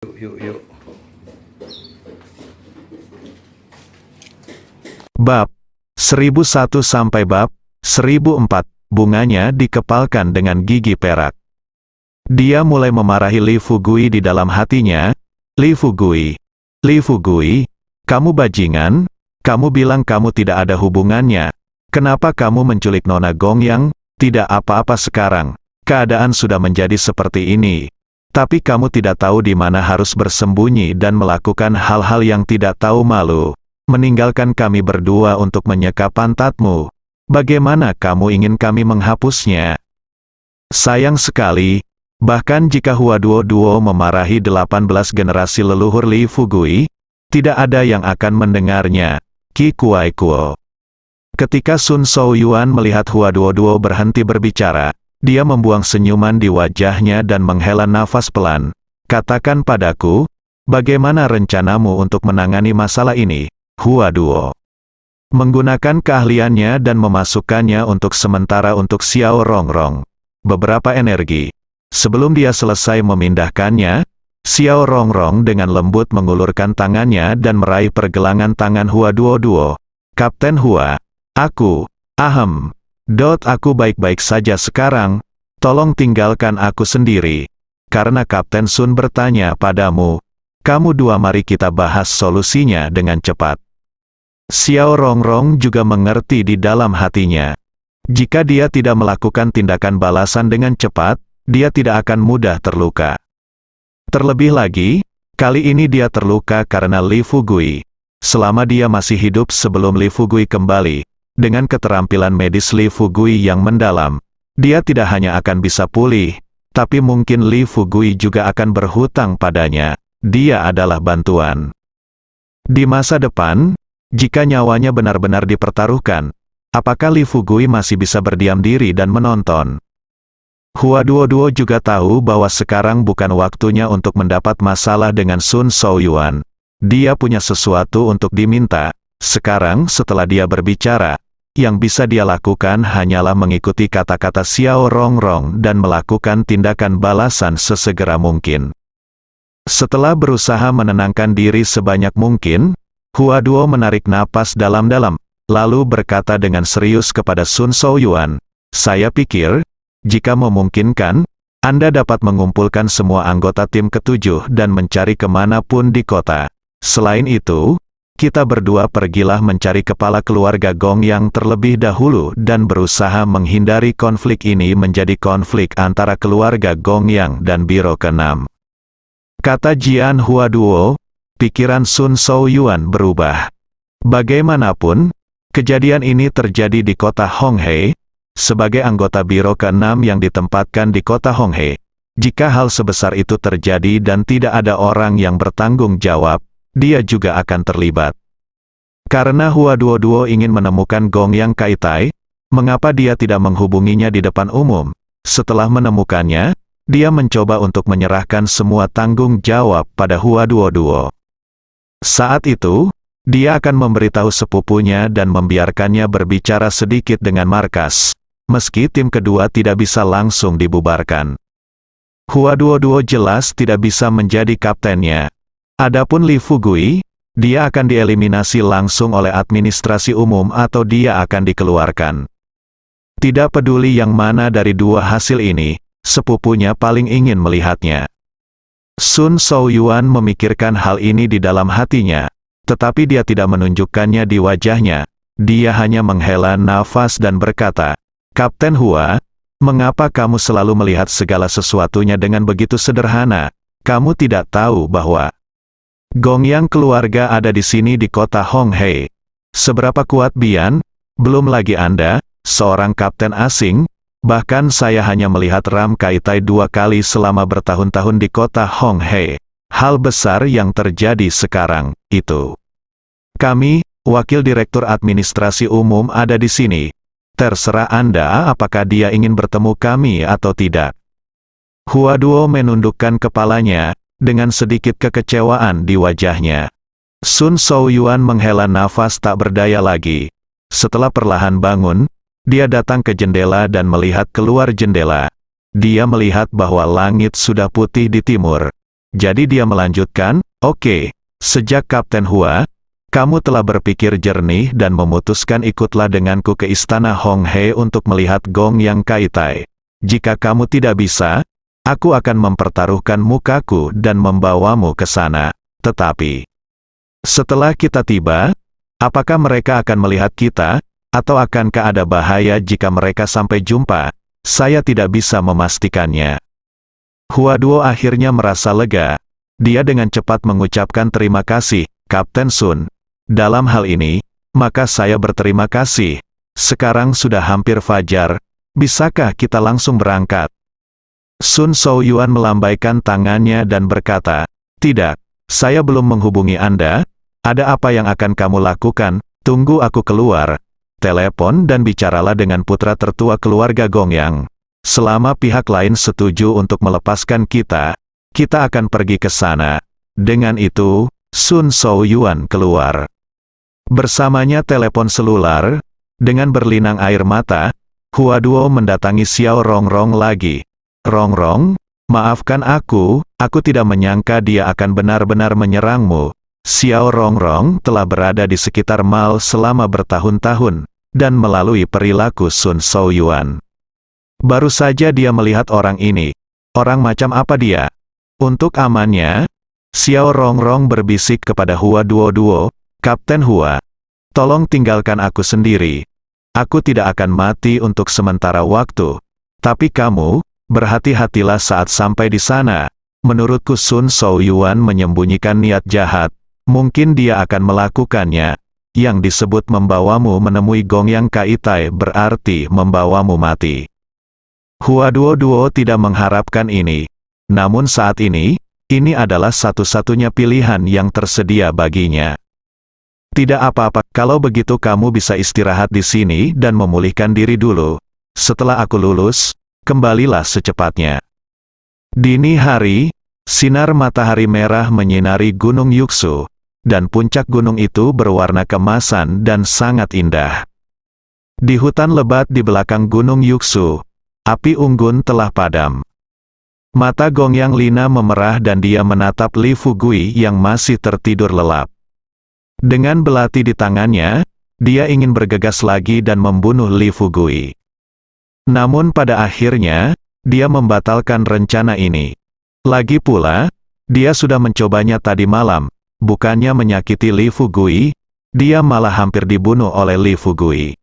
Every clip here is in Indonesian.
Yuk. Bab 1001 sampai bab 1004, bunganya dikepalkan dengan gigi perak. Dia mulai memarahi Li Fugui di dalam hatinya. Li Fugui, kamu bajingan, kamu bilang kamu tidak ada hubungannya. Kenapa kamu menculik Nona Gongyang? Tidak apa-apa sekarang, keadaan sudah menjadi seperti ini. Tapi kamu tidak tahu di mana harus bersembunyi dan melakukan hal-hal yang tidak tahu malu. Meninggalkan kami berdua untuk menyeka pantatmu. Bagaimana kamu ingin kami menghapusnya? Sayang sekali, bahkan jika Hua Duo memarahi 18 generasi leluhur Li Fugui, tidak ada yang akan mendengarnya. Qi Kuai Kuo. Ketika Sun Shaoyuan melihat Hua Duo berhenti berbicara, dia membuang senyuman di wajahnya dan menghela nafas pelan. Katakan padaku, bagaimana rencanamu untuk menangani masalah ini, Hua Duo? Menggunakan keahliannya dan memasukkannya untuk sementara untuk Xiao Rongrong. Beberapa energi. Sebelum dia selesai memindahkannya, Xiao Rongrong dengan lembut mengulurkan tangannya dan meraih pergelangan tangan Hua Duo. Kapten Hua, aku baik-baik saja sekarang, tolong tinggalkan aku sendiri. Karena Kapten Sun bertanya padamu, kamu dua mari kita bahas solusinya dengan cepat. Xiao Rongrong juga mengerti di dalam hatinya. Jika dia tidak melakukan tindakan balasan dengan cepat, dia tidak akan mudah terluka. Terlebih lagi, kali ini dia terluka karena Li Fugui. Selama dia masih hidup sebelum Li Fugui kembali, dengan keterampilan medis Li Fugui yang mendalam, dia tidak hanya akan bisa pulih, tapi mungkin Li Fugui juga akan berhutang padanya. Dia adalah bantuan. Di masa depan, jika nyawanya benar-benar dipertaruhkan, apakah Li Fugui masih bisa berdiam diri dan menonton? Hua Duo juga tahu bahwa sekarang bukan waktunya untuk mendapat masalah dengan Sun Shaoyuan. Dia punya sesuatu untuk diminta. Sekarang setelah dia berbicara, yang bisa dia lakukan hanyalah mengikuti kata-kata Xiao Rongrong dan melakukan tindakan balasan sesegera mungkin. Setelah berusaha menenangkan diri sebanyak mungkin, Hua Duo menarik napas dalam-dalam, lalu berkata dengan serius kepada Sun Shaoyuan, saya pikir, jika memungkinkan, Anda dapat mengumpulkan semua anggota tim ketujuh dan mencari kemanapun di kota. Selain itu, kita berdua pergilah mencari kepala keluarga Gongyang terlebih dahulu dan berusaha menghindari konflik ini menjadi konflik antara keluarga Gongyang dan Biro ke-6. Kata Jian Hua Duo, pikiran Sun Shaoyuan berubah. Bagaimanapun, kejadian ini terjadi di kota Honghe. Sebagai anggota Biro ke-6 yang ditempatkan di kota Honghe, jika hal sebesar itu terjadi dan tidak ada orang yang bertanggung jawab, dia juga akan terlibat. Karena Hua Duo ingin menemukan Gongyang Kaitai, mengapa dia tidak menghubunginya di depan umum? Setelah menemukannya, dia mencoba untuk menyerahkan semua tanggung jawab pada Hua Duo. Saat itu, dia akan memberitahu sepupunya dan membiarkannya berbicara sedikit dengan markas, meski tim kedua tidak bisa langsung dibubarkan. Hua Duo jelas tidak bisa menjadi kaptennya. Adapun Li Fugui, dia akan dieliminasi langsung oleh administrasi umum atau dia akan dikeluarkan. Tidak peduli yang mana dari dua hasil ini, sepupunya paling ingin melihatnya. Sun Shaoyuan memikirkan hal ini di dalam hatinya, tetapi dia tidak menunjukkannya di wajahnya. Dia hanya menghela nafas dan berkata, Kapten Hua, mengapa kamu selalu melihat segala sesuatunya dengan begitu sederhana? Kamu tidak tahu bahwa Gongyang keluarga ada di sini di kota Honghe. Seberapa kuat Bian? Belum lagi Anda, seorang kapten asing. Bahkan saya hanya melihat Ram Kaitai 2 kali selama bertahun-tahun di kota Honghe. Hal besar yang terjadi sekarang, itu. Kami, Wakil Direktur Administrasi Umum ada di sini. Terserah Anda apakah dia ingin bertemu kami atau tidak. Hua Duo menundukkan kepalanya, dengan sedikit kekecewaan di wajahnya. Sun Shaoyuan menghela nafas tak berdaya lagi. Setelah perlahan bangun, dia datang ke jendela dan melihat keluar jendela. Dia melihat bahwa langit sudah putih di timur. Jadi dia melanjutkan, "Oke, sejak Kapten Hua, kamu telah berpikir jernih dan memutuskan ikutlah denganku ke istana Hong He untuk melihat Gong Yang Kaitai. Jika kamu tidak bisa, aku akan mempertaruhkan mukaku dan membawamu ke sana. Tetapi, setelah kita tiba, apakah mereka akan melihat kita, atau akankah ada bahaya jika mereka sampai jumpa? Saya tidak bisa memastikannya." Hua Duo akhirnya merasa lega. Dia dengan cepat mengucapkan terima kasih, Kapten Sun. Dalam hal ini, maka saya berterima kasih. Sekarang sudah hampir fajar. Bisakah kita langsung berangkat? Sun Shaoyuan melambaikan tangannya dan berkata, "Tidak, saya belum menghubungi Anda. Ada apa yang akan kamu lakukan? Tunggu aku keluar. Telepon dan bicaralah dengan putra tertua keluarga Gongyang. Selama pihak lain setuju untuk melepaskan kita, kita akan pergi ke sana." Dengan itu, Sun Shaoyuan keluar. Bersamanya telepon selular. Dengan berlinang air mata, Hua Duo mendatangi Xiao Rongrong lagi. "Rongrong, maafkan aku tidak menyangka dia akan benar-benar menyerangmu. Xiao Rongrong telah berada di sekitar Mal selama bertahun-tahun, dan melalui perilaku Sun Shaoyuan. Baru saja dia melihat orang ini. Orang macam apa dia?" Untuk amannya, Xiao Rongrong berbisik kepada Hua Duo, "Kapten Hua, tolong tinggalkan aku sendiri. Aku tidak akan mati untuk sementara waktu. Tapi kamu, berhati-hatilah saat sampai di sana. Menurutku Sun Shaoyuan menyembunyikan niat jahat. Mungkin dia akan melakukannya. Yang disebut membawamu menemui Gong Yang Kaitai berarti membawamu mati." Hua Duo tidak mengharapkan ini. Namun saat ini adalah satu-satunya pilihan yang tersedia baginya. "Tidak apa-apa, kalau begitu kamu bisa istirahat di sini dan memulihkan diri dulu. Setelah aku lulus, kembalilah secepatnya." Dini hari, sinar matahari merah menyinari Gunung Yuksu, dan puncak gunung itu berwarna keemasan dan sangat indah. Di hutan lebat di belakang Gunung Yuksu, api unggun telah padam. Mata Gongyang Lina memerah dan dia menatap Li Fugui yang masih tertidur lelap. Dengan belati di tangannya, dia ingin bergegas lagi dan membunuh Li Fugui. Namun pada akhirnya, dia membatalkan rencana ini. Lagi pula, dia sudah mencobanya tadi malam. Bukannya menyakiti Li Fugui, dia malah hampir dibunuh oleh Li Fugui.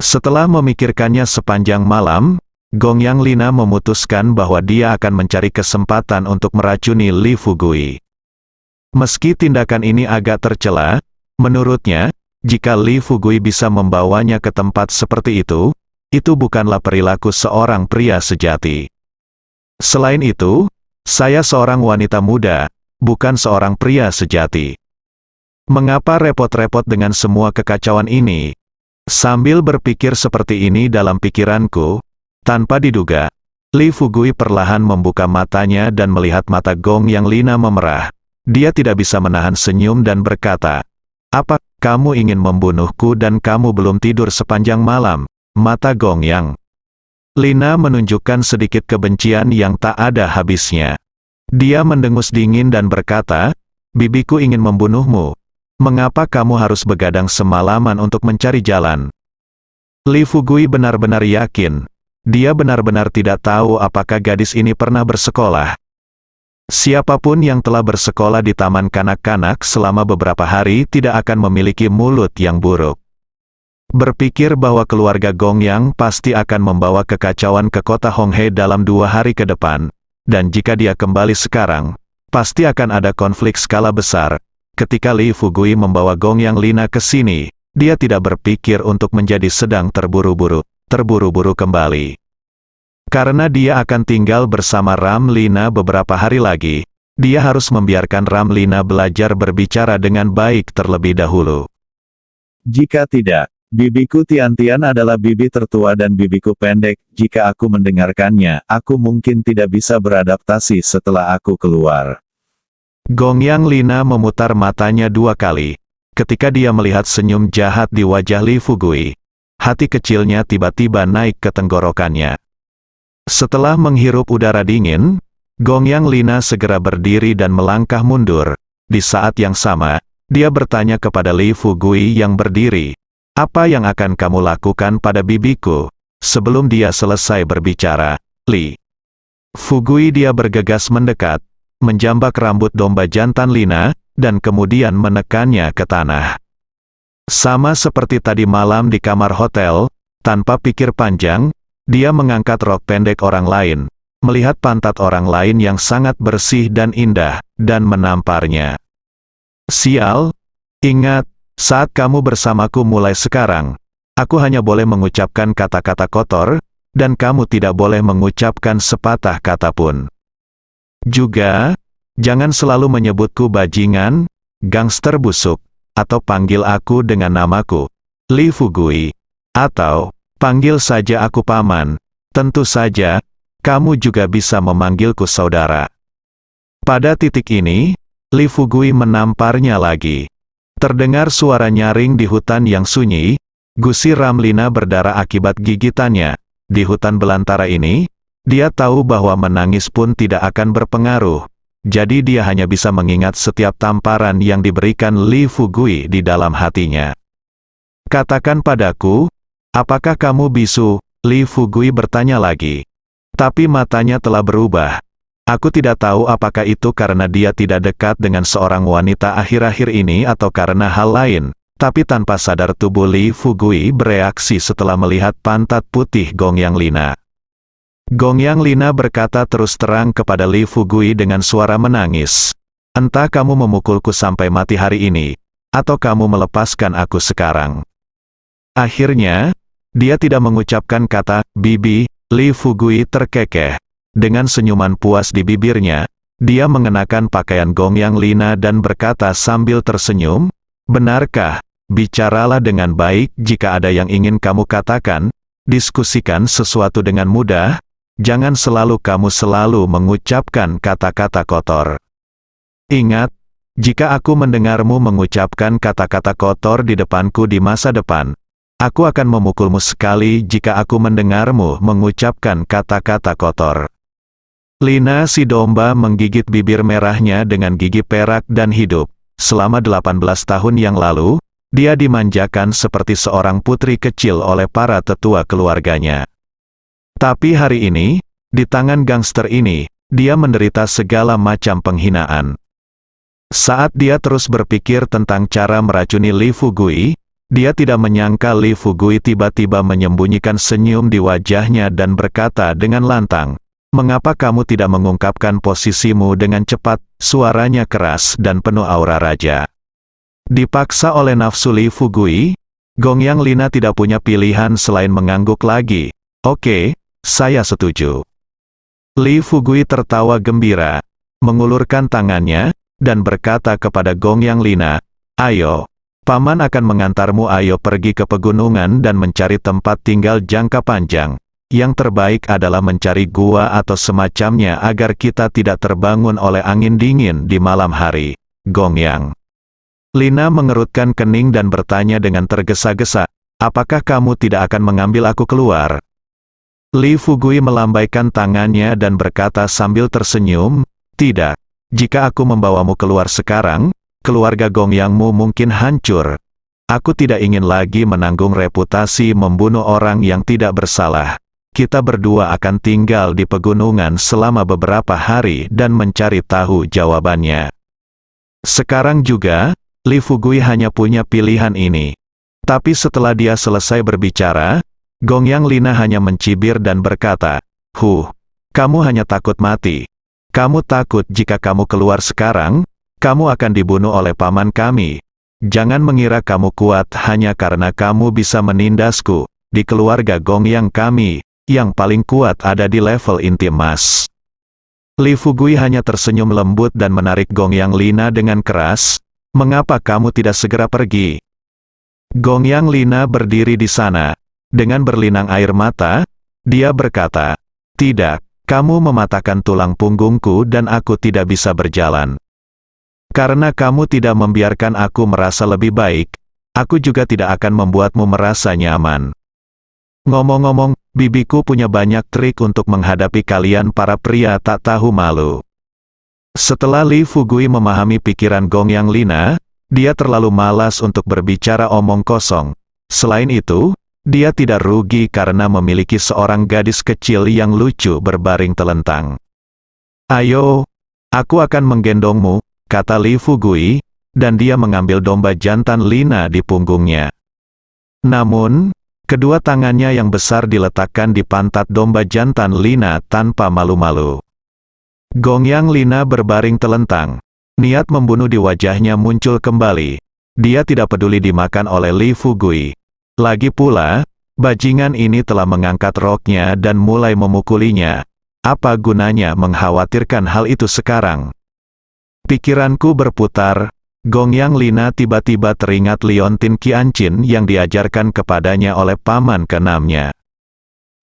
Setelah memikirkannya sepanjang malam, Gongyang Lina memutuskan bahwa dia akan mencari kesempatan untuk meracuni Li Fugui. Meski tindakan ini agak tercela, menurutnya, jika Li Fugui bisa membawanya ke tempat seperti itu bukanlah perilaku seorang pria sejati. Selain itu, saya seorang wanita muda, bukan seorang pria sejati. Mengapa repot-repot dengan semua kekacauan ini? Sambil berpikir seperti ini dalam pikiranku, tanpa diduga, Li Fugui perlahan membuka matanya dan melihat mata Gongyang Lina memerah. Dia tidak bisa menahan senyum dan berkata, "Apa, kamu ingin membunuhku dan kamu belum tidur sepanjang malam?" Mata Gongyang Lina menunjukkan sedikit kebencian yang tak ada habisnya. Dia mendengus dingin dan berkata, "Bibiku ingin membunuhmu. Mengapa kamu harus begadang semalaman untuk mencari jalan?" Li Fugui benar-benar yakin. Dia benar-benar tidak tahu apakah gadis ini pernah bersekolah. Siapapun yang telah bersekolah di taman kanak-kanak selama beberapa hari tidak akan memiliki mulut yang buruk. Berpikir bahwa keluarga Gongyang pasti akan membawa kekacauan ke kota Hong He dalam 2 hari ke depan, dan jika dia kembali sekarang, pasti akan ada konflik skala besar. Ketika Li Fugui membawa Gongyang Lina ke sini, dia tidak berpikir untuk menjadi sedang terburu-buru kembali. Karena dia akan tinggal bersama Ram Lina beberapa hari lagi, dia harus membiarkan Ram Lina belajar berbicara dengan baik terlebih dahulu. Jika tidak, bibiku Tian-Tian adalah bibi tertua dan bibiku pendek. Jika aku mendengarkannya, aku mungkin tidak bisa beradaptasi setelah aku keluar. Gongyang Lina memutar matanya 2 kali. Ketika dia melihat senyum jahat di wajah Li Fugui, hati kecilnya tiba-tiba naik ke tenggorokannya. Setelah menghirup udara dingin, Gongyang Lina segera berdiri dan melangkah mundur. Di saat yang sama, dia bertanya kepada Li Fugui yang berdiri, "Apa yang akan kamu lakukan pada bibiku?" Sebelum dia selesai berbicara, Li Fugui dia bergegas mendekat, menjambak rambut domba jantan Lina, dan kemudian menekannya ke tanah. Sama seperti tadi malam di kamar hotel, tanpa pikir panjang, dia mengangkat rok pendek orang lain, melihat pantat orang lain yang sangat bersih dan indah, dan menamparnya. "Sial, ingat, saat kamu bersamaku mulai sekarang, aku hanya boleh mengucapkan kata-kata kotor, dan kamu tidak boleh mengucapkan sepatah kata pun. Juga, jangan selalu menyebutku bajingan, gangster busuk, atau panggil aku dengan namaku, Li Fugui, atau panggil saja aku paman. Tentu saja, kamu juga bisa memanggilku saudara." Pada titik ini, Li Fugui menamparnya lagi. Terdengar suara nyaring di hutan yang sunyi, gusi Ramlina berdarah akibat gigitannya. Di hutan belantara ini, dia tahu bahwa menangis pun tidak akan berpengaruh. Jadi dia hanya bisa mengingat setiap tamparan yang diberikan Li Fugui di dalam hatinya. "Katakan padaku, apakah kamu bisu?" Li Fugui bertanya lagi. Tapi matanya telah berubah. Aku tidak tahu apakah itu karena dia tidak dekat dengan seorang wanita akhir-akhir ini atau karena hal lain. Tapi tanpa sadar tubuh Li Fugui bereaksi setelah melihat pantat putih Gongyang Lina. Gongyang Lina berkata terus terang kepada Li Fugui dengan suara menangis, "Entah kamu memukulku sampai mati hari ini, atau kamu melepaskan aku sekarang." Akhirnya, dia tidak mengucapkan kata "bibi." Li Fugui terkekeh. Dengan senyuman puas di bibirnya, dia mengenakan pakaian Gongyang Lina dan berkata sambil tersenyum, "Benarkah? Bicaralah dengan baik jika ada yang ingin kamu katakan, diskusikan sesuatu dengan mudah, jangan kamu selalu mengucapkan kata-kata kotor. Ingat, jika aku mendengarmu mengucapkan kata-kata kotor di depanku di masa depan, aku akan memukulmu sekali jika aku mendengarmu mengucapkan kata-kata kotor." Lina si domba menggigit bibir merahnya dengan gigi perak dan hidup. Selama 18 tahun yang lalu, dia dimanjakan seperti seorang putri kecil oleh para tetua keluarganya. Tapi hari ini, di tangan gangster ini, dia menderita segala macam penghinaan. Saat dia terus berpikir tentang cara meracuni Li Fugui, dia tidak menyangka Li Fugui tiba-tiba menyembunyikan senyum di wajahnya dan berkata dengan lantang, "Mengapa kamu tidak mengungkapkan posisimu dengan cepat?" Suaranya keras dan penuh aura raja. Dipaksa oleh nafsu Li Fugui, Gongyang Lina tidak punya pilihan selain mengangguk lagi. "Oke, saya setuju." Li Fugui tertawa gembira, mengulurkan tangannya, dan berkata kepada Gongyang Lina, "Ayo, paman akan mengantarmu, ayo pergi ke pegunungan dan mencari tempat tinggal jangka panjang. Yang terbaik adalah mencari gua atau semacamnya agar kita tidak terbangun oleh angin dingin di malam hari." Gongyang Lina mengerutkan kening dan bertanya dengan tergesa-gesa, "Apakah kamu tidak akan mengambil aku keluar?" Li Fugui melambaikan tangannya dan berkata sambil tersenyum, "Tidak. Jika aku membawamu keluar sekarang, keluarga Gongyangmu mungkin hancur. Aku tidak ingin lagi menanggung reputasi membunuh orang yang tidak bersalah. Kita berdua akan tinggal di pegunungan selama beberapa hari dan mencari tahu jawabannya." Sekarang juga, Li Fugui hanya punya pilihan ini. Tapi setelah dia selesai berbicara, Gongyang Lina hanya mencibir dan berkata, Kamu hanya takut mati. Kamu takut jika kamu keluar sekarang, kamu akan dibunuh oleh paman kami. Jangan mengira kamu kuat hanya karena kamu bisa menindasku. Di keluarga Gongyang kami, yang paling kuat ada di level inti emas." Li Fugui hanya tersenyum lembut dan menarik Gongyang Lina dengan keras. "Mengapa kamu tidak segera pergi?" Gongyang Lina berdiri di sana. Dengan berlinang air mata, dia berkata, "Tidak, kamu mematahkan tulang punggungku dan aku tidak bisa berjalan. Karena kamu tidak membiarkan aku merasa lebih baik, aku juga tidak akan membuatmu merasa nyaman." Ngomong-ngomong, bibiku punya banyak trik untuk menghadapi kalian para pria tak tahu malu. Setelah Li Fugui memahami pikiran Gong Yang Lina, dia terlalu malas untuk berbicara omong kosong. Selain itu, dia tidak rugi karena memiliki seorang gadis kecil yang lucu berbaring telentang. Ayo, aku akan menggendongmu, kata Li Fugui, dan dia mengambil domba jantan Lina di punggungnya. Namun, kedua tangannya yang besar diletakkan di pantat domba jantan Lina tanpa malu-malu. Gong Yang Lina berbaring telentang. Niat membunuh di wajahnya muncul kembali. Dia tidak peduli dimakan oleh Li Fugui. Lagi pula, bajingan ini telah mengangkat roknya dan mulai memukulinya. Apa gunanya mengkhawatirkan hal itu sekarang? Pikiranku berputar. Gong Yang Lina tiba-tiba teringat liontin Qiancin yang diajarkan kepadanya oleh paman keenamnya.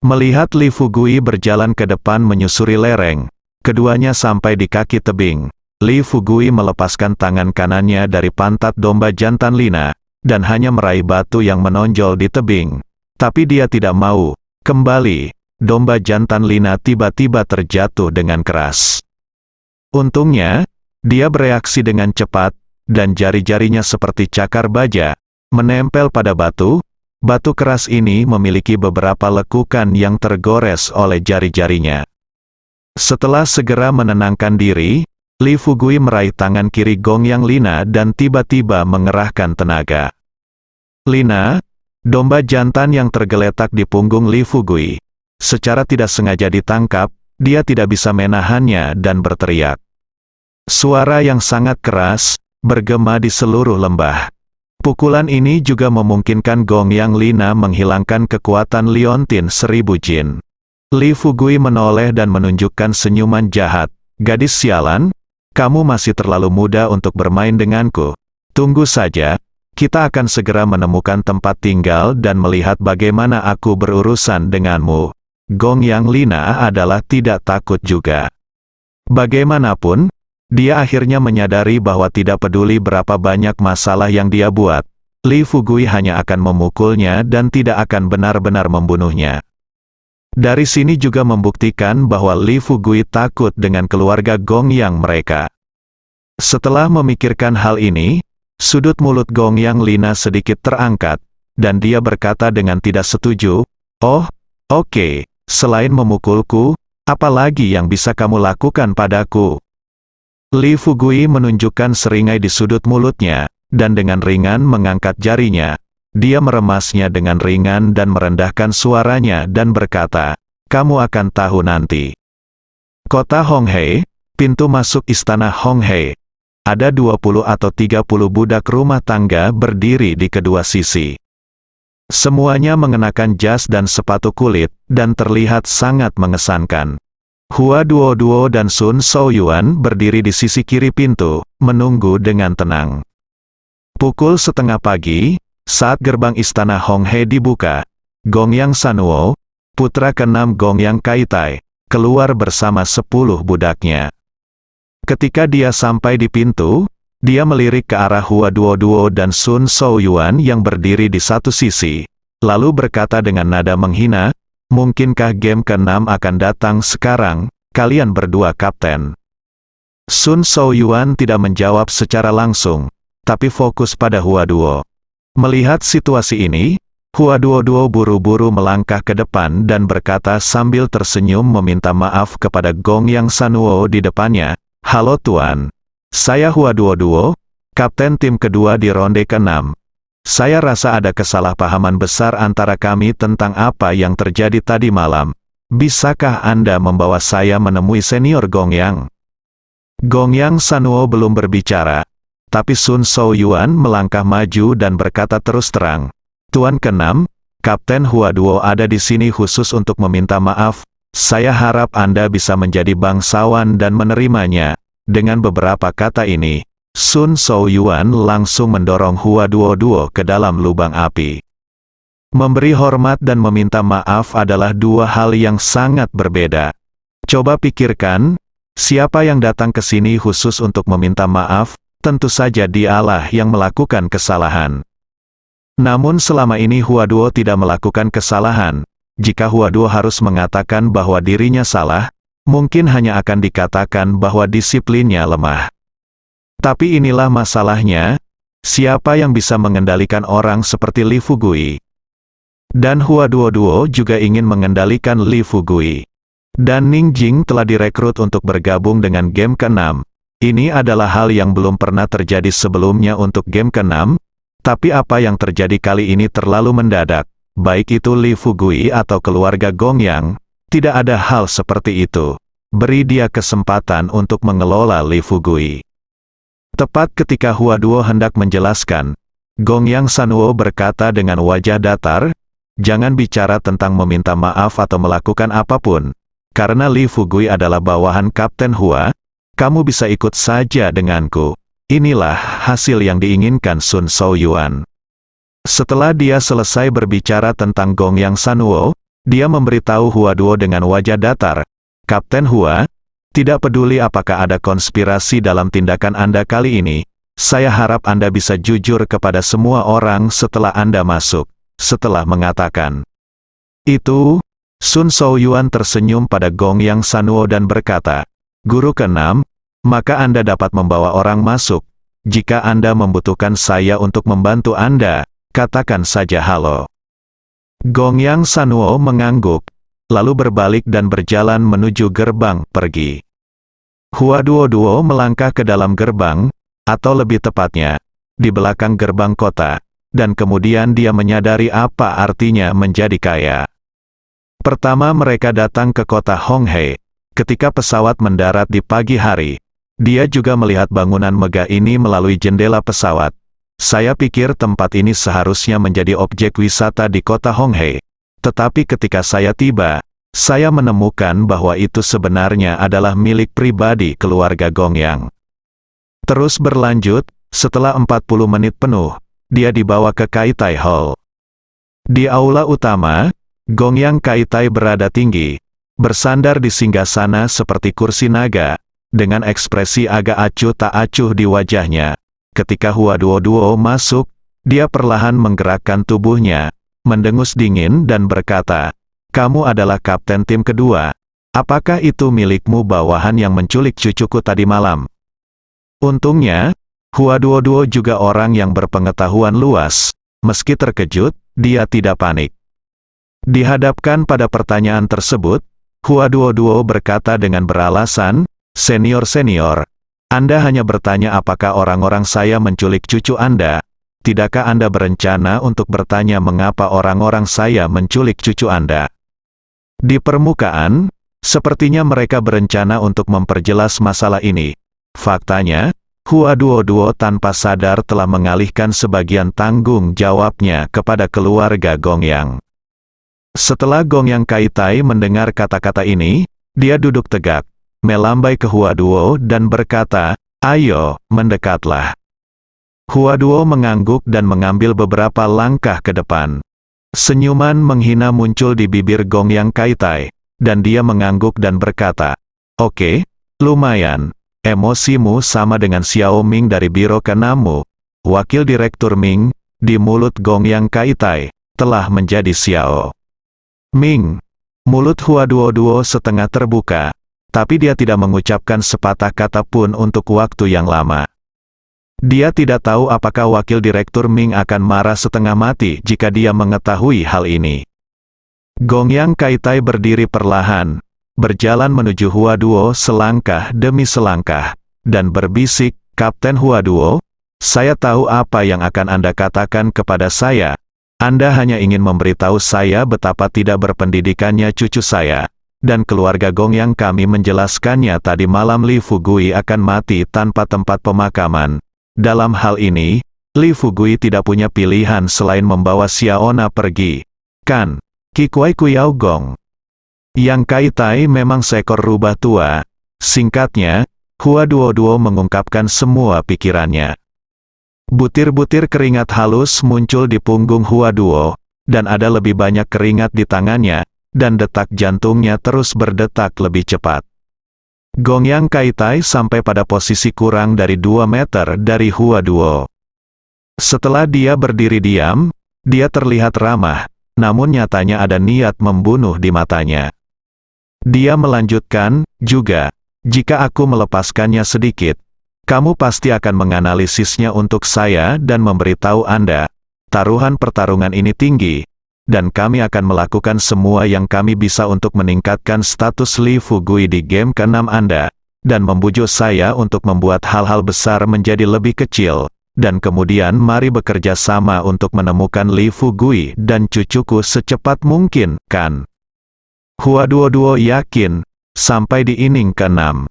Melihat Li Fugui berjalan ke depan menyusuri lereng, keduanya sampai di kaki tebing. Li Fugui melepaskan tangan kanannya dari pantat domba jantan Lina, dan hanya meraih batu yang menonjol di tebing. Tapi dia tidak mau. Kembali, domba jantan Lina tiba-tiba terjatuh dengan keras. Untungnya, dia bereaksi dengan cepat, dan jari-jarinya seperti cakar baja, menempel pada batu. Batu keras ini memiliki beberapa lekukan yang tergores oleh jari-jarinya. Setelah segera menenangkan diri, Li Fugui meraih tangan kiri Gong Yang Lina dan tiba-tiba mengerahkan tenaga. Lina, domba jantan yang tergeletak di punggung Li Fugui. Secara tidak sengaja ditangkap, dia tidak bisa menahannya dan berteriak. Suara yang sangat keras bergema di seluruh lembah. Pukulan ini juga memungkinkan Gong Yang Lina menghilangkan kekuatan liontin 1000 jin. Li Fugui menoleh dan menunjukkan senyuman jahat. Gadis sialan, kamu masih terlalu muda untuk bermain denganku. Tunggu saja, kita akan segera menemukan tempat tinggal dan melihat bagaimana aku berurusan denganmu. Gong Yang Lina adalah tidak takut juga. Bagaimanapun, dia akhirnya menyadari bahwa tidak peduli berapa banyak masalah yang dia buat, Li Fugui hanya akan memukulnya dan tidak akan benar-benar membunuhnya. Dari sini juga membuktikan bahwa Li Fugui takut dengan keluarga Gong Yang mereka. Setelah memikirkan hal ini, sudut mulut Gong Yang Lina sedikit terangkat, dan dia berkata dengan tidak setuju, "Oh, oke, selain memukulku, apa lagi yang bisa kamu lakukan padaku?" Li Fugui menunjukkan seringai di sudut mulutnya, dan dengan ringan mengangkat jarinya. Dia meremasnya dengan ringan dan merendahkan suaranya dan berkata, "Kamu akan tahu nanti." Kota Honghe, pintu masuk istana Honghe. Ada 20 atau 30 budak rumah tangga berdiri di kedua sisi. Semuanya mengenakan jas dan sepatu kulit, dan terlihat sangat mengesankan. Hua Duo dan Sun Shaoyuan berdiri di sisi kiri pintu, menunggu dengan tenang. Pukul setengah pagi, saat gerbang istana Honghe dibuka, Gong Yang Sanuo, putra keenam Gong Yang Kaitai, keluar bersama 10 budaknya. Ketika dia sampai di pintu, dia melirik ke arah Hua Duo dan Sun Shaoyuan yang berdiri di satu sisi, lalu berkata dengan nada menghina, "Mungkinkah game ke-6 akan datang sekarang, kalian berdua kapten?" Sun Shaoyuan tidak menjawab secara langsung, tapi fokus pada Hua Duo. Melihat situasi ini, Hua Duo buru-buru melangkah ke depan dan berkata sambil tersenyum meminta maaf kepada Gong Yang Sanuo di depannya, "Halo Tuan, saya Hua Duo, kapten tim kedua di ronde ke-6. Saya rasa ada kesalahpahaman besar antara kami tentang apa yang terjadi tadi malam. Bisakah Anda membawa saya menemui senior Gong Yang?" Gong Yang Sanuo belum berbicara, tapi Sun Shaoyuan melangkah maju dan berkata terus terang, "Tuan ke-6, Kapten Hua Duo ada di sini khusus untuk meminta maaf. Saya harap Anda bisa menjadi bangsawan dan menerimanya." Dengan beberapa kata ini, Sun Shaoyuan langsung mendorong Hua Duo ke dalam lubang api. Memberi hormat dan meminta maaf adalah dua hal yang sangat berbeda. Coba pikirkan, siapa yang datang ke sini khusus untuk meminta maaf? Tentu saja dialah yang melakukan kesalahan. Namun selama ini Hua Duo tidak melakukan kesalahan. jika Hua Duo harus mengatakan bahwa dirinya salah, mungkin hanya akan dikatakan bahwa disiplinnya lemah. Tapi inilah masalahnya, siapa yang bisa mengendalikan orang seperti Li Fugui? Dan Hua Duo juga ingin mengendalikan Li Fugui. Dan Ning Jing telah direkrut untuk bergabung dengan game ke-6. Ini adalah hal yang belum pernah terjadi sebelumnya untuk game ke-6, tapi apa yang terjadi kali ini terlalu mendadak. Baik itu Li Fugui atau keluarga Gongyang, tidak ada hal seperti itu. Beri dia kesempatan untuk mengelola Li Fugui. Tepat ketika Hua Duo hendak menjelaskan, Gongyang Sanuo berkata dengan wajah datar, "Jangan bicara tentang meminta maaf atau melakukan apapun. Karena Li Fugui adalah bawahan Kapten Hua, kamu bisa ikut saja denganku." Inilah hasil yang diinginkan Sun Shaoyuan. Setelah dia selesai berbicara tentang Gongyang Sanuo, dia memberitahu Hua Duo dengan wajah datar, "Kapten Hua, tidak peduli apakah ada konspirasi dalam tindakan Anda kali ini, saya harap Anda bisa jujur kepada semua orang setelah Anda masuk." Setelah mengatakan itu, Sun Shaoyuan tersenyum pada Gongyang Sanuo dan berkata, "Guru ke-6, maka Anda dapat membawa orang masuk. Jika Anda membutuhkan saya untuk membantu Anda, katakan saja halo." Gongyang Sanuo mengangguk, lalu berbalik dan berjalan menuju gerbang pergi. Hua Duo melangkah ke dalam gerbang, atau lebih tepatnya, di belakang gerbang kota, dan kemudian dia menyadari apa artinya menjadi kaya. Pertama mereka datang ke kota Honghe. Ketika pesawat mendarat di pagi hari, dia juga melihat bangunan megah ini melalui jendela pesawat. Saya pikir tempat ini seharusnya menjadi objek wisata di kota Honghe. Tetapi ketika saya tiba, saya menemukan bahwa itu sebenarnya adalah milik pribadi keluarga Gongyang. Terus berlanjut, setelah 40 menit penuh, dia dibawa ke Kaitai Hall. Di aula utama, Gongyang Kaitai berada tinggi, bersandar di singgasana seperti kursi naga, dengan ekspresi agak acuh tak acuh di wajahnya. Ketika Hua Duo masuk, dia perlahan menggerakkan tubuhnya, mendengus dingin dan berkata, "Kamu adalah kapten tim kedua. Apakah itu milikmu bawahan yang menculik cucuku tadi malam?" Untungnya, Hua Duo juga orang yang berpengetahuan luas. Meski terkejut, dia tidak panik. Dihadapkan pada pertanyaan tersebut, Hua Duo berkata dengan beralasan, "Senior, Anda hanya bertanya apakah orang-orang saya menculik cucu Anda. Tidakkah Anda berencana untuk bertanya mengapa orang-orang saya menculik cucu Anda?" Di permukaan, sepertinya mereka berencana untuk memperjelas masalah ini. Faktanya, Hua Duo tanpa sadar telah mengalihkan sebagian tanggung jawabnya kepada keluarga Gongyang. Setelah Gongyang Kaitai mendengar kata-kata ini, dia duduk tegak, melambai ke Hua Duo dan berkata, "Ayo, mendekatlah." Hua Duo mengangguk dan mengambil beberapa langkah ke depan. Senyuman menghina muncul di bibir Gongyang Kaitai, dan dia mengangguk dan berkata, "Oke, lumayan. Emosimu sama dengan Xiao Ming dari Biro ke-6. Wakil Direktur Ming, di mulut Gongyang Kaitai, telah menjadi Xiao Ming." Mulut Hua Duo setengah terbuka, tapi dia tidak mengucapkan sepatah kata pun untuk waktu yang lama. Dia tidak tahu apakah Wakil Direktur Ming akan marah setengah mati jika dia mengetahui hal ini. Gongyang Kaitai berdiri perlahan, berjalan menuju Hua Duo selangkah demi selangkah, dan berbisik, "Kapten Hua Duo, saya tahu apa yang akan Anda katakan kepada saya. Anda hanya ingin memberitahu saya betapa tidak berpendidikannya cucu saya, dan keluarga Gongyang kami menjelaskannya tadi malam Li Fugui akan mati tanpa tempat pemakaman. Dalam hal ini, Li Fugui tidak punya pilihan selain membawa Xiaona pergi. Kan? Kikuai Kuyao Gong." Yang Kaitai memang seekor rubah tua. Singkatnya, Hua Duo mengungkapkan semua pikirannya. Butir-butir keringat halus muncul di punggung Hua Duo, dan ada lebih banyak keringat di tangannya, dan detak jantungnya terus berdetak lebih cepat. Gongyang Kaitai sampai pada posisi kurang dari 2 meter dari Hua Duo. Setelah dia berdiri diam, dia terlihat ramah, namun nyatanya ada niat membunuh di matanya. Dia melanjutkan, juga, jika aku melepaskannya sedikit, kamu pasti akan menganalisisnya untuk saya dan memberitahu Anda, taruhan pertarungan ini tinggi, dan kami akan melakukan semua yang kami bisa untuk meningkatkan status Li Fugui di game ke-6 Anda, dan membujuk saya untuk membuat hal-hal besar menjadi lebih kecil, dan kemudian mari bekerja sama untuk menemukan Li Fugui dan cucuku secepat mungkin, kan? Hua Duoduo yakin, sampai di inning ke-6.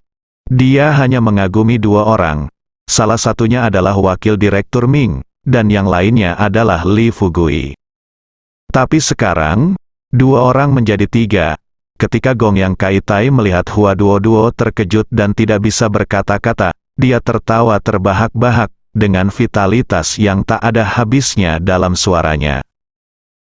Dia hanya mengagumi 2 orang. Salah satunya adalah Wakil Direktur Ming, dan yang lainnya adalah Li Fugui. Tapi sekarang, 2 orang menjadi 3. Ketika Gong Yang Kaitai melihat Hua Duoduo terkejut dan tidak bisa berkata-kata, dia tertawa terbahak-bahak, dengan vitalitas yang tak ada habisnya dalam suaranya.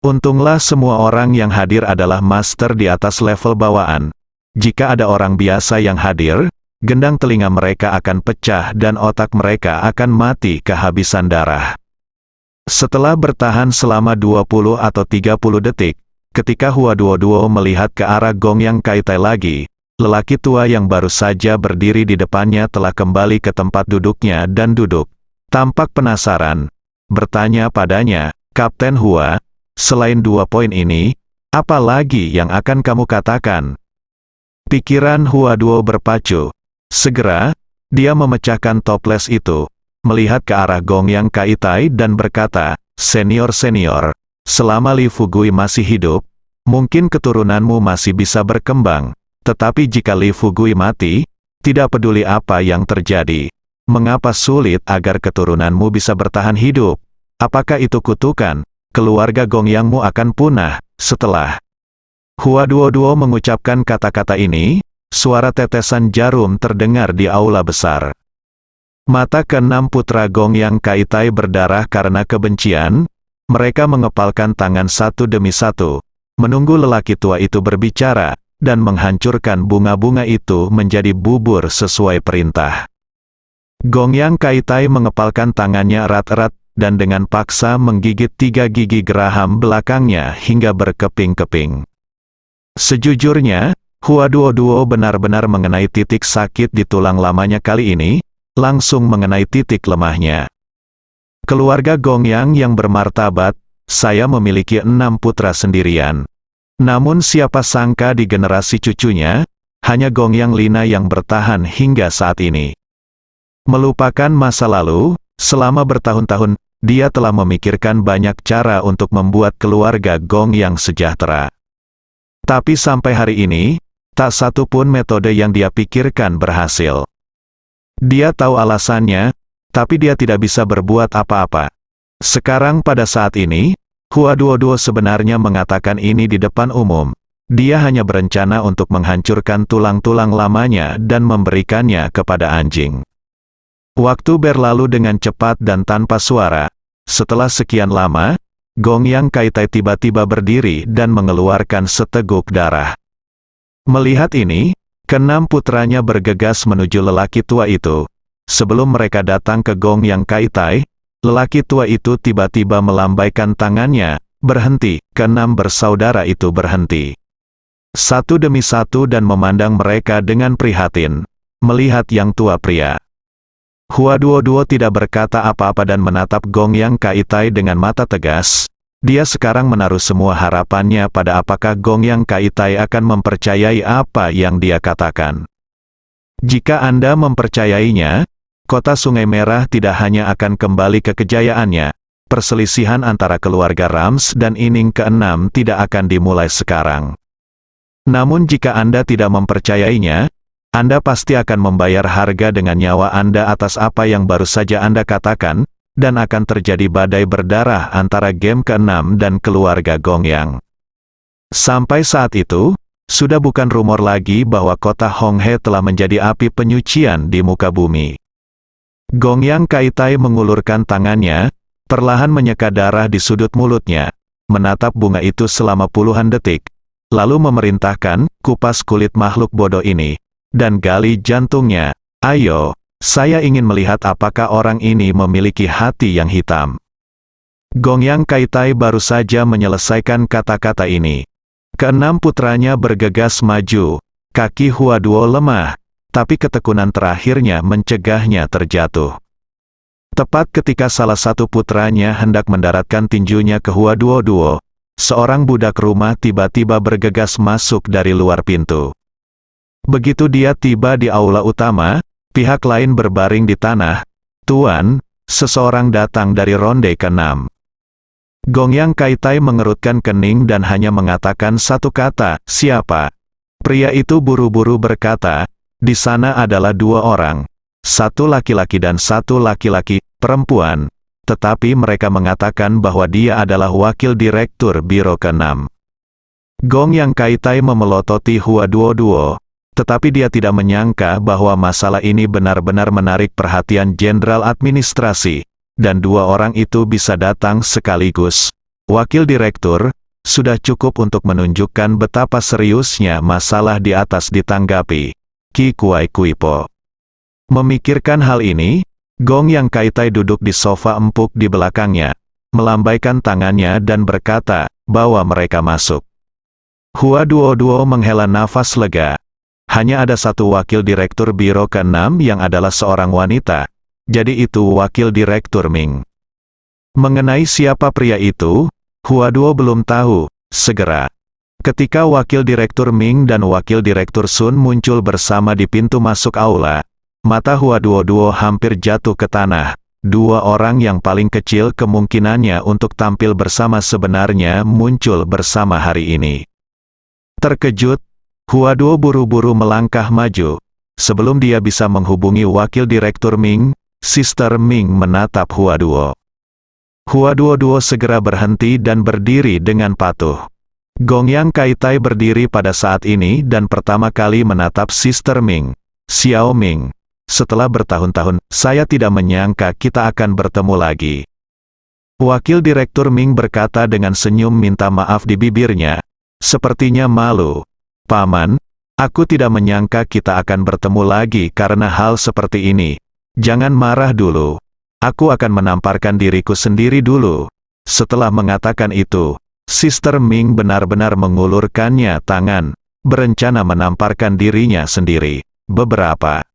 Untunglah semua orang yang hadir adalah master di atas level bawaan. Jika ada orang biasa yang hadir, gendang telinga mereka akan pecah dan otak mereka akan mati kehabisan darah. Setelah bertahan selama 20 atau 30 detik, ketika Hua Duoduo melihat ke arah Gong Yang Kaitai lagi, lelaki tua yang baru saja berdiri di depannya telah kembali ke tempat duduknya dan duduk. Tampak penasaran, bertanya padanya, Kapten Hua, selain 2 poin ini, apa lagi yang akan kamu katakan? Pikiran Hua Duo berpacu. Segera, dia memecahkan toples itu, melihat ke arah Gong Yang Kaitai dan berkata, Senior-senior, selama Li Fugui masih hidup, mungkin keturunanmu masih bisa berkembang, tetapi jika Li Fugui mati, tidak peduli apa yang terjadi. Mengapa sulit agar keturunanmu bisa bertahan hidup? Apakah itu kutukan? Keluarga Gong Yangmu akan punah. Setelah Hua Duoduo mengucapkan kata-kata ini, suara tetesan jarum terdengar di aula besar. Mata ke-6 putra Gong Yang Kaitai berdarah karena kebencian. Mereka mengepalkan tangan satu demi satu, menunggu lelaki tua itu berbicara, dan menghancurkan bunga-bunga itu menjadi bubur sesuai perintah. Gong Yang Kaitai mengepalkan tangannya erat-erat, dan dengan paksa menggigit 3 gigi geraham belakangnya hingga berkeping-keping. Sejujurnya, Hua Duoduo benar-benar mengenai titik sakit di tulang lamanya kali ini, langsung mengenai titik lemahnya. Keluarga Gong yang bermartabat, saya memiliki 6 putra sendirian. Namun siapa sangka di generasi cucunya, hanya Gong Yang Lina yang bertahan hingga saat ini. Melupakan masa lalu, selama bertahun-tahun, dia telah memikirkan banyak cara untuk membuat keluarga Gong Yang sejahtera. Tapi sampai hari ini, tak satu pun metode yang dia pikirkan berhasil. Dia tahu alasannya, tapi dia tidak bisa berbuat apa-apa. Sekarang pada saat ini, Hua Duoduo sebenarnya mengatakan ini di depan umum. Dia hanya berencana untuk menghancurkan tulang-tulang lamanya dan memberikannya kepada anjing. Waktu berlalu dengan cepat dan tanpa suara. Setelah sekian lama, Gong Yang Kaitai tiba-tiba berdiri dan mengeluarkan seteguk darah. Melihat ini, ke-6 putranya bergegas menuju lelaki tua itu. Sebelum mereka datang ke Gong Yang Kaitai, lelaki tua itu tiba-tiba melambaikan tangannya, berhenti. Ke-6 bersaudara itu berhenti. Satu demi satu dan memandang mereka dengan prihatin, melihat yang tua pria. Hua Duoduo tidak berkata apa-apa dan menatap Gong Yang Kaitai dengan mata tegas. Dia sekarang menaruh semua harapannya pada apakah Gong Yang Kaitai akan mempercayai apa yang dia katakan. Jika Anda mempercayainya, kota Sungai Merah tidak hanya akan kembali ke kejayaannya, perselisihan antara keluarga Rams dan inning ke-6 tidak akan dimulai sekarang. Namun jika Anda tidak mempercayainya, Anda pasti akan membayar harga dengan nyawa Anda atas apa yang baru saja Anda katakan, dan akan terjadi badai berdarah antara game ke-6 dan keluarga Gong Yang. Sampai saat itu, sudah bukan rumor lagi bahwa kota Honghe telah menjadi api penyucian di muka bumi. Gong Yang Kaitai mengulurkan tangannya, perlahan menyeka darah di sudut mulutnya, menatap bunga itu selama puluhan detik, lalu memerintahkan, kupas kulit makhluk bodoh ini, dan gali jantungnya. Ayo, saya ingin melihat apakah orang ini memiliki hati yang hitam. Gong Yang Kaitai baru saja menyelesaikan kata-kata ini. Keenam putranya bergegas maju. Kaki Hua Duo lemah, tapi ketekunan terakhirnya mencegahnya terjatuh. Tepat ketika salah satu putranya hendak mendaratkan tinjunya ke Hua Duo Duo, seorang budak rumah tiba-tiba bergegas masuk dari luar pintu. Begitu dia tiba di aula utama, pihak lain berbaring di tanah. "Tuan, seseorang datang dari ronde ke-6. Gong Yang Kaitai mengerutkan kening dan hanya mengatakan satu kata, "Siapa?" Pria itu buru-buru berkata, "Di sana adalah 2 orang. Satu laki-laki dan satu laki-laki, perempuan." Tetapi mereka mengatakan bahwa dia adalah wakil direktur biro ke-6. Gong Yang Kaitai memelototi Hua Duo Duo, tetapi dia tidak menyangka bahwa masalah ini benar-benar menarik perhatian jenderal administrasi, dan 2 orang itu bisa datang sekaligus. Wakil direktur, sudah cukup untuk menunjukkan betapa seriusnya masalah di atas ditanggapi. Qi Kuai Kuipo. Memikirkan hal ini, Gong Yang Kaitai duduk di sofa empuk di belakangnya, melambaikan tangannya dan berkata, "Bawa mereka masuk." Hua Duo Duo menghela nafas lega. Hanya ada satu wakil direktur biro ke-6 yang adalah seorang wanita, jadi itu wakil direktur Ming. Mengenai siapa pria itu, Hua Duo belum tahu. Segera, ketika wakil direktur Ming dan wakil direktur Sun muncul bersama di pintu masuk aula, mata Hua Duo Duo hampir jatuh ke tanah. 2 orang yang paling kecil kemungkinannya untuk tampil bersama sebenarnya muncul bersama hari ini. Terkejut, Hua Duo buru-buru melangkah maju. Sebelum dia bisa menghubungi wakil direktur Ming, Sister Ming menatap Hua Duo. Hua Duo Duo segera berhenti dan berdiri dengan patuh. Gong Yang Kaitai berdiri pada saat ini dan pertama kali menatap Sister Ming. "Xiao Ming, setelah bertahun-tahun, saya tidak menyangka kita akan bertemu lagi." Wakil direktur Ming berkata dengan senyum minta maaf di bibirnya. Sepertinya malu. "Paman, aku tidak menyangka kita akan bertemu lagi karena hal seperti ini. Jangan marah dulu. Aku akan menamparkan diriku sendiri dulu." Setelah mengatakan itu, Sister Ming benar-benar mengulurkannya tangan, berencana menamparkan dirinya sendiri. Beberapa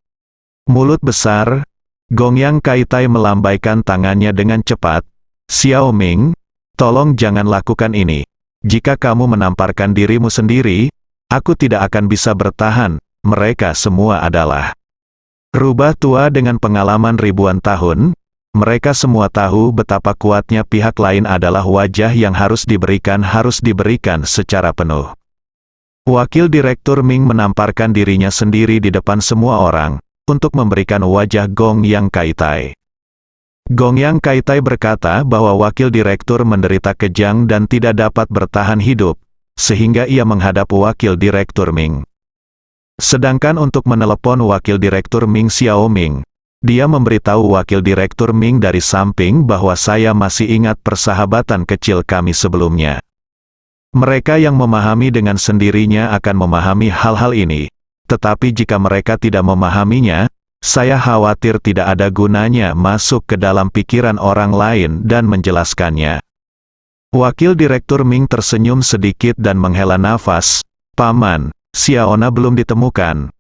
mulut besar, Gong Yang Kaitai melambaikan tangannya dengan cepat. "Xiao Ming, tolong jangan lakukan ini. Jika kamu menamparkan dirimu sendiri, aku tidak akan bisa bertahan. Mereka semua adalah rubah tua dengan pengalaman ribuan tahun. Mereka semua tahu betapa kuatnya pihak lain adalah wajah yang harus diberikan secara penuh." Wakil direktur Ming menamparkan dirinya sendiri di depan semua orang, untuk memberikan wajah Gong Yang Kaitai. Gong Yang Kaitai berkata bahwa wakil direktur menderita kejang dan tidak dapat bertahan hidup, sehingga ia menghadap wakil direktur Ming. Sedangkan untuk menelepon wakil direktur Ming Xiao Ming, dia memberitahu wakil direktur Ming dari samping bahwa saya masih ingat persahabatan kecil kami sebelumnya. Mereka yang memahami dengan sendirinya akan memahami hal-hal ini, tetapi jika mereka tidak memahaminya, saya khawatir tidak ada gunanya masuk ke dalam pikiran orang lain dan menjelaskannya. Wakil direktur Ming tersenyum sedikit dan menghela nafas. "Paman, Xiaona belum ditemukan."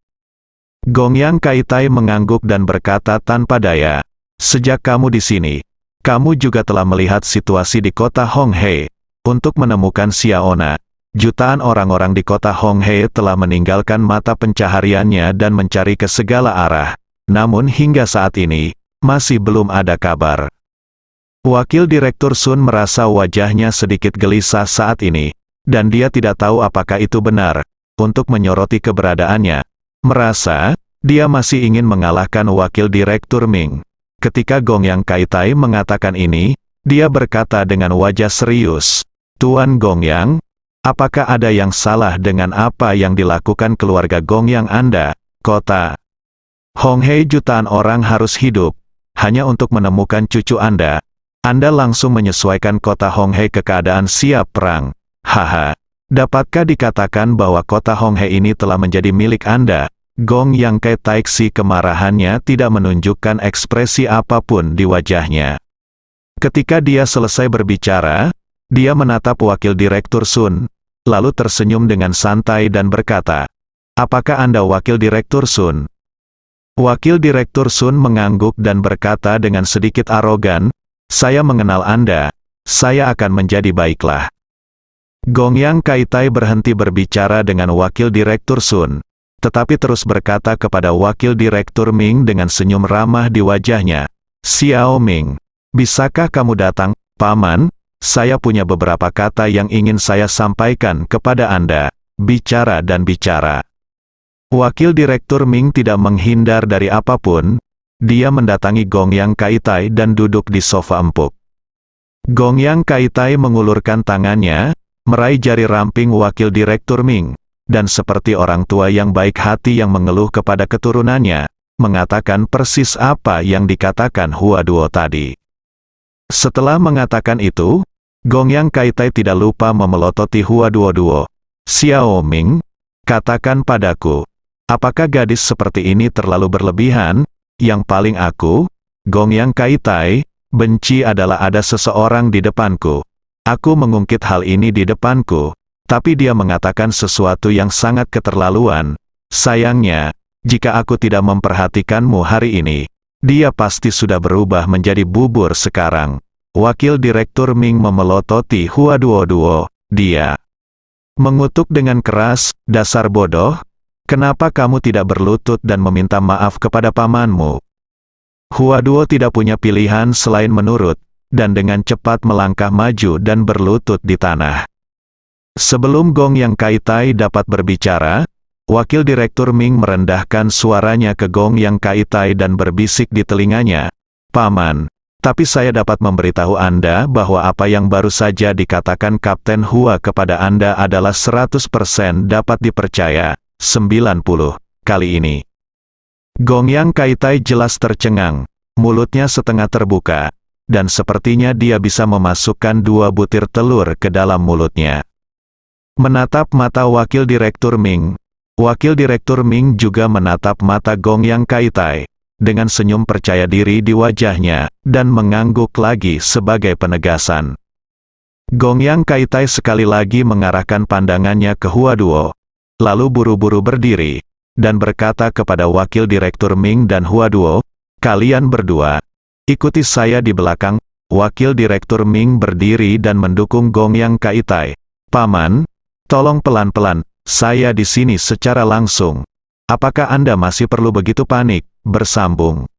Gong Yang Kaitai mengangguk dan berkata tanpa daya, "Sejak kamu di sini, kamu juga telah melihat situasi di kota Honghe. Untuk menemukan Xiaona, jutaan orang-orang di kota Honghe telah meninggalkan mata pencahariannya dan mencari ke segala arah. Namun hingga saat ini, masih belum ada kabar." Wakil direktur Sun merasa wajahnya sedikit gelisah saat ini, dan dia tidak tahu apakah itu benar. Untuk menyoroti keberadaannya, merasa dia masih ingin mengalahkan wakil direktur Ming. Ketika Gong Yang Kaitai mengatakan ini, dia berkata dengan wajah serius, "Tuan Gong Yang, apakah ada yang salah dengan apa yang dilakukan keluarga Gong Yang Anda? Kota Honghe jutaan orang harus hidup, hanya untuk menemukan cucu Anda. Anda langsung menyesuaikan kota Honghe ke keadaan siap perang. Haha. Dapatkah dikatakan bahwa kota Honghe ini telah menjadi milik Anda?" Gong Yang Kaitai kemarahannya tidak menunjukkan ekspresi apapun di wajahnya. Ketika dia selesai berbicara, dia menatap Wakil Direktur Sun, lalu tersenyum dengan santai dan berkata, "Apakah Anda Wakil Direktur Sun?" Wakil Direktur Sun mengangguk dan berkata dengan sedikit arogan, "Saya mengenal Anda, saya akan menjadi baiklah." Gong Yang Kaitai berhenti berbicara dengan Wakil Direktur Sun, tetapi terus berkata kepada Wakil Direktur Ming dengan senyum ramah di wajahnya, "Xiao Ming, bisakah kamu datang, Paman? Saya punya beberapa kata yang ingin saya sampaikan kepada Anda." Bicara dan bicara. Wakil Direktur Ming tidak menghindar dari apapun, dia mendatangi Gong Yang Kaitai dan duduk di sofa empuk. Gong Yang Kaitai mengulurkan tangannya, meraih jari ramping Wakil Direktur Ming, dan seperti orang tua yang baik hati yang mengeluh kepada keturunannya, mengatakan persis apa yang dikatakan Hua Duo tadi. Setelah mengatakan itu, Gong Yang Kaitai tidak lupa memelototi Hua Duo. "Xiao Ming, katakan padaku, apakah gadis seperti ini terlalu berlebihan? Yang paling aku, Gong Yang Kaitai, benci adalah ada seseorang di depanku. Aku mengungkit hal ini di depanku, tapi dia mengatakan sesuatu yang sangat keterlaluan. Sayangnya, jika aku tidak memperhatikanmu hari ini, dia pasti sudah berubah menjadi bubur sekarang." Wakil Direktur Ming memelototi Hua Duo. Dia mengutuk dengan keras, "Dasar bodoh, kenapa kamu tidak berlutut dan meminta maaf kepada pamanmu?" Hua Duo tidak punya pilihan selain menurut, dan dengan cepat melangkah maju dan berlutut di tanah. Sebelum Gong Yang Kaitai dapat berbicara, Wakil Direktur Ming merendahkan suaranya ke Gong Yang Kaitai dan berbisik di telinganya, "Paman, tapi saya dapat memberitahu Anda bahwa apa yang baru saja dikatakan Kapten Hua kepada Anda adalah 100% dapat dipercaya, 90 kali ini." Gong Yang Kaitai jelas tercengang, mulutnya setengah terbuka, dan sepertinya dia bisa memasukkan 2 butir telur ke dalam mulutnya. Menatap mata Wakil Direktur Ming, Wakil Direktur Ming juga menatap mata Gong Yang Kaitai, dengan senyum percaya diri di wajahnya, dan mengangguk lagi sebagai penegasan. Gong Yang Kaitai sekali lagi mengarahkan pandangannya ke Hua Duo, lalu buru-buru berdiri, dan berkata kepada Wakil Direktur Ming dan Hua Duo, "Kalian berdua, ikuti saya di belakang." Wakil Direktur Ming berdiri dan mendukung Gong Yang Kaitai. "Paman, tolong pelan-pelan, saya di sini secara langsung. Apakah Anda masih perlu begitu panik?" Bersambung.